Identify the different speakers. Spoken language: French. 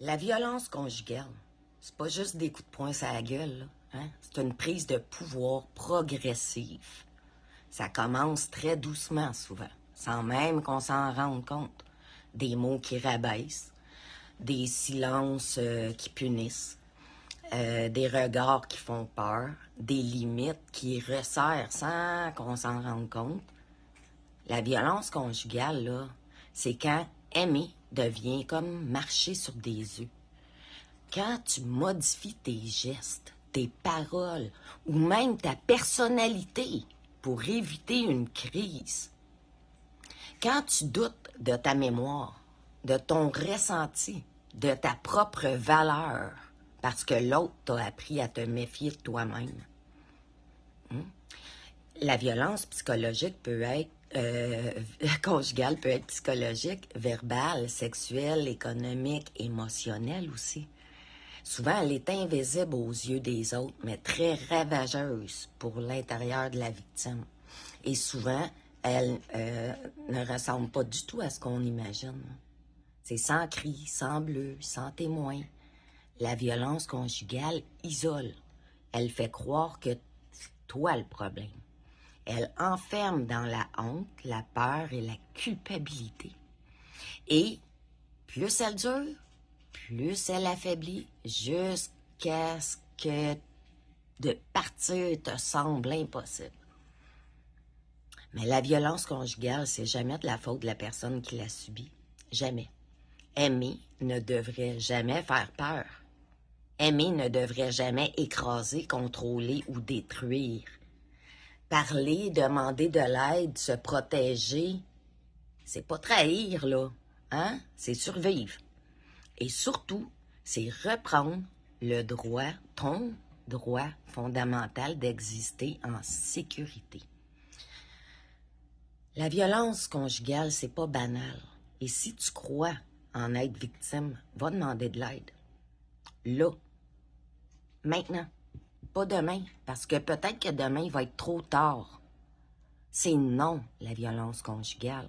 Speaker 1: La violence conjugale, c'est pas juste des coups de poing sur la gueule, là, hein? C'est une prise de pouvoir progressive. Ça commence très doucement souvent, sans même qu'on s'en rende compte. Des mots qui rabaissent, des silences qui punissent, des regards qui font peur, des limites qui resserrent sans qu'on s'en rende compte. La violence conjugale, là, c'est quand aimer devient comme marcher sur des œufs. Quand tu modifies tes gestes, tes paroles ou même ta personnalité pour éviter une crise. Quand tu doutes de ta mémoire, de ton ressenti, de ta propre valeur, parce que l'autre t'a appris à te méfier de toi-même. La violence psychologique peut être conjugale peut être psychologique, verbale, sexuelle, économique, émotionnelle aussi. Souvent, elle est invisible aux yeux des autres, mais très ravageuse pour l'intérieur de la victime. Et souvent, elle ne ressemble pas du tout à ce qu'on imagine. C'est sans cri, sans bleu, sans témoin. La violence conjugale isole. Elle fait croire que c'est toi le problème. Elle enferme dans la honte, la peur et la culpabilité. Et plus elle dure, plus elle affaiblit, jusqu'à ce que de partir te semble impossible. Mais la violence conjugale, c'est jamais de la faute de la personne qui l'a subie. Jamais. Aimer ne devrait jamais faire peur. Aimer ne devrait jamais écraser, contrôler ou détruire. Parler, demander de l'aide, se protéger, c'est pas trahir, là. Hein? C'est survivre. Et surtout, c'est reprendre le droit, ton droit fondamental d'exister en sécurité. La violence conjugale, c'est pas banal. Et si tu crois en être victime, va demander de l'aide. Là. Maintenant. Pas demain, parce que peut-être que demain, il va être trop tard. C'est non, la violence conjugale.